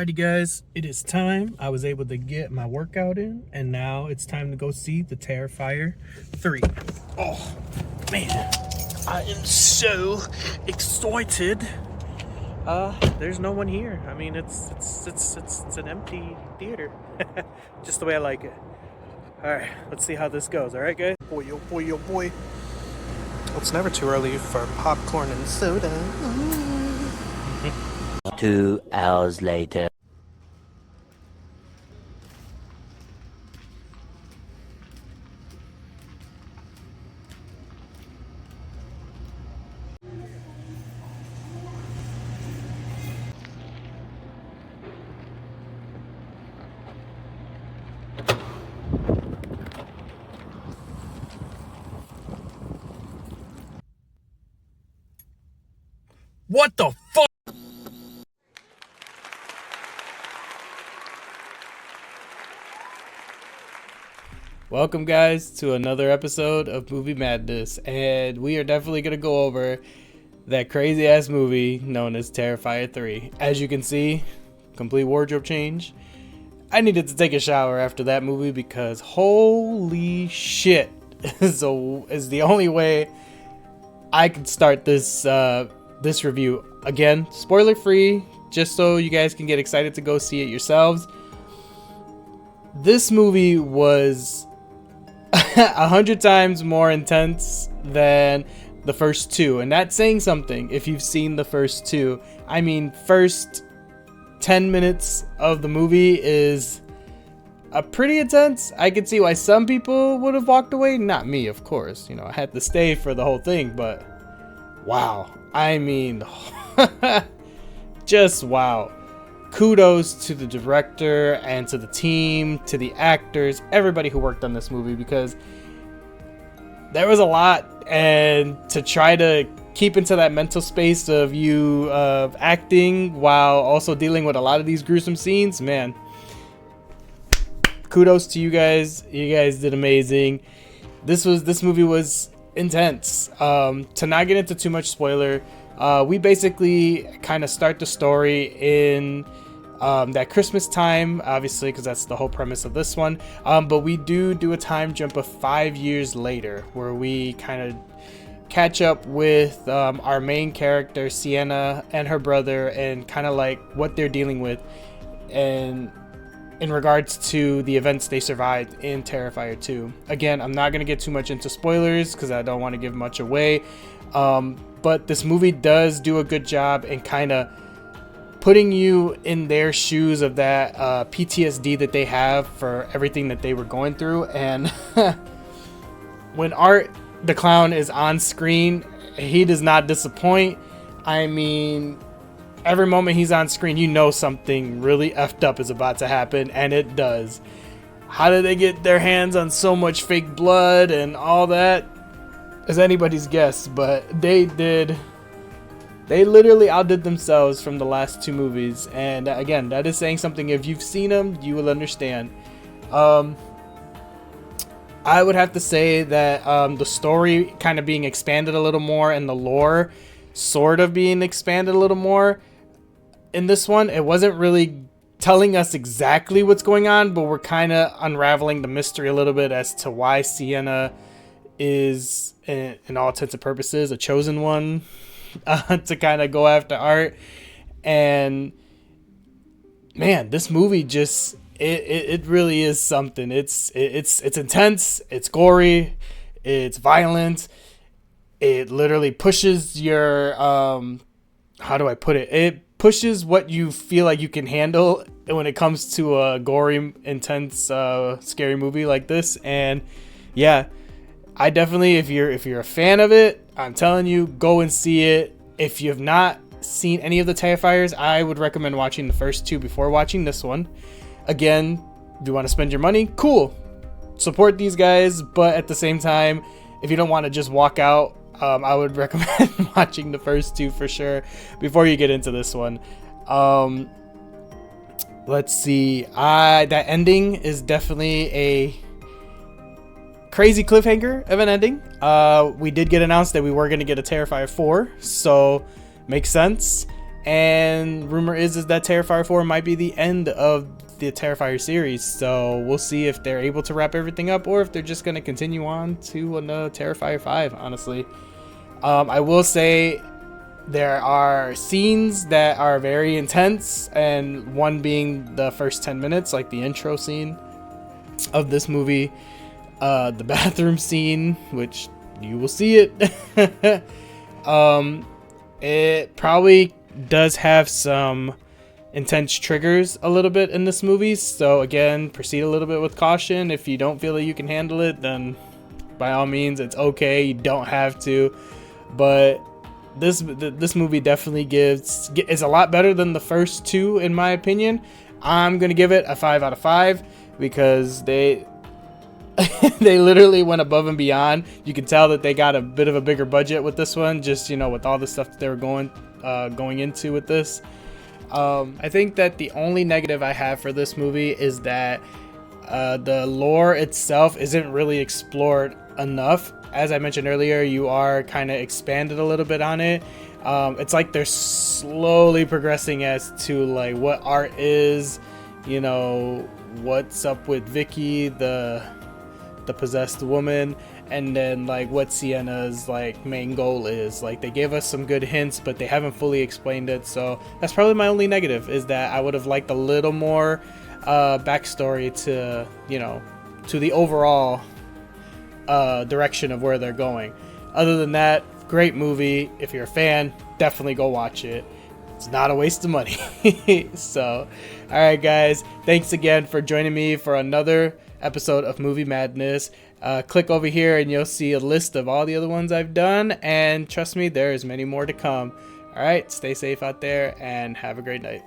Alrighty guys, it is time. I was able to get my workout in, and now it's time to go see the Terrifier 3. Oh man, I am so excited. There's no one here. I mean, it's an empty theater. Just the way I like it. Alright, let's see how this goes, alright guys? Boy, oh boy, oh boy. It's never too early for popcorn and soda. 2 hours later. What the fuck? Welcome guys to another episode of Movie Madness, and we are definitely going to go over that crazy ass movie known as Terrifier 3. As you can see, complete wardrobe change. I needed to take a shower after that movie because holy shit is the only way I could start this this review. Again, spoiler free, just so you guys can get excited to go see it yourselves. This movie was 100 times more intense than the first two, and that's saying something if you've seen the first two. I mean, first 10 minutes of the movie is pretty intense. I could see why some people would have walked away. Not me, of course. You know, I had to stay for the whole thing, but wow. I mean, just wow. Kudos to the director and to the team, to the actors, everybody who worked on this movie, because there was a lot, and to try to keep into that mental space of acting while also dealing with a lot of these gruesome scenes, man, kudos to you guys. You guys did amazing. This movie was intense. To not get into too much spoiler, we basically kind of start the story in that Christmas time, obviously, because that's the whole premise of this one. But we do a time jump of 5 years later, where we kind of catch up with our main character Sienna and her brother, and kind of like what they're dealing with, and in regards to the events they survived in Terrifier 2. Again, I'm not going to get too much into spoilers because I don't want to give much away. But this movie does do a good job in kind of putting you in their shoes of that PTSD that they have for everything that they were going through. And when Art the Clown is on screen, he does not disappoint. I mean, every moment he's on screen, you know something really effed up is about to happen, and it does. How did they get their hands on so much fake blood and all that is anybody's guess, but they literally outdid themselves from the last two movies. And again, that is saying something. If you've seen them, you will understand. I would have to say that the story kind of being expanded a little more, and the lore sort of being expanded a little more in this one. It wasn't really telling us exactly what's going on, but we're kind of unraveling the mystery a little bit as to why Sienna is, in all intents and purposes, a chosen one to kind of go after Art. And man, this movie just it really is something. It's intense, it's gory, it's violent. It literally pushes your how do I put it? It pushes what you feel like you can handle when it comes to a gory, intense, scary movie like this. And yeah, I definitely, if you're a fan of it, I'm telling you, go and see it. If you have not seen any of the Terrifiers, I would recommend watching the first two before watching this one. Again, do you want to spend your money? Cool. Support these guys, but at the same time, if you don't want to just walk out, I would recommend watching the first two for sure before you get into this one. Let's see. That ending is definitely a crazy cliffhanger of an ending. We did get announced that we were going to get a Terrifier 4, so makes sense. And rumor is that Terrifier 4 might be the end of the Terrifier series, so we'll see if they're able to wrap everything up or if they're just going to continue on to Terrifier 5, honestly. I will say there are scenes that are very intense, and one being the first 10 minutes, like the intro scene of this movie, the bathroom scene, which you will see it. It probably does have some intense triggers a little bit in this movie, so again, proceed a little bit with caution. If you don't feel that you can handle it, then by all means, it's okay. You don't have to, but this movie definitely is a lot better than the first two, in my opinion. I'm gonna give it a 5 out of 5 because they literally went above and beyond. You can tell that they got a bit of a bigger budget with this one, just, you know, with all the stuff that they were going into with this. I think that the only negative I have for this movie is that the lore itself isn't really explored enough. As I mentioned earlier, you are kind of expanded a little bit on it. It's like they're slowly progressing as to like what art is, you know, what's up with Vicky, the possessed woman, and then like what Sienna's like main goal is. Like, they gave us some good hints, but they haven't fully explained it, so that's probably my only negative, is that I would have liked a little more backstory to, you know, to the overall direction of where they're going. Other than that, great movie. If you're a fan, definitely go watch it. It's not a waste of money. So, alright guys, thanks again for joining me for another episode of Movie Madness. Click over here and you'll see a list of all the other ones I've done, and trust me, there's many more to come. Alright, stay safe out there and have a great night.